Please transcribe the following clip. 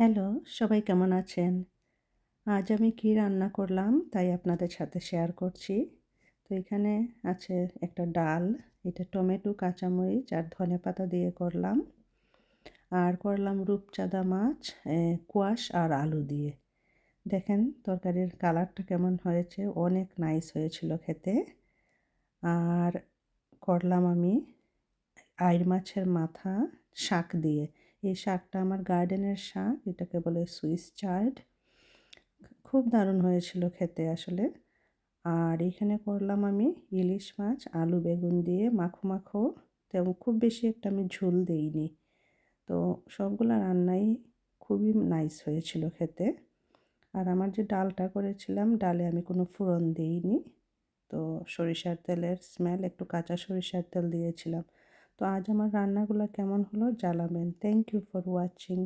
Hello, সবাই কেমন আছেন? আজ আমি কি রান্না করলাম তাই আপনাদের সাথে শেয়ার করছি। তো এখানে আছে একটা ডাল, এটা টমেটো, কাঁচামরিচ আর ধনেপাতা দিয়ে করলাম। আর করলাম রূপচাঁদা মাছ, কোয়াশ আর আলু দিয়ে। দেখেন তরকারির কালারটা কেমন হয়েছে, অনেক নাইস হয়েছিল খেতে। আর করলাম আমি আইড় মাছের মাথা শাক দিয়ে। এই শাকটা আমার গার্ডেনের শাক, এটাকে বলে সুইস চার্ড। খুব দারুণ হয়েছিল খেতে আসলে। আর এখানে করলাম আমি ইলিশ মাছ আলু বেগুন দিয়ে মাখো মাখো, তেমন খুব বেশি একটা আমি ঝোল দেইনি। তো সবগুলা রান্নাই খুবই নাইস হয়েছিল খেতে। আর আমার যে ডালটা করেছিলাম, ডালে আমি কোনো ফোড়ন দেইনি। তো সরিষার তেলের স্মেল, একটু কাঁচা সরিষার তেল দিয়েছিলাম। তো আজ আমার রান্নাগুলো কেমন হলো জানাবেন। Thank you for watching.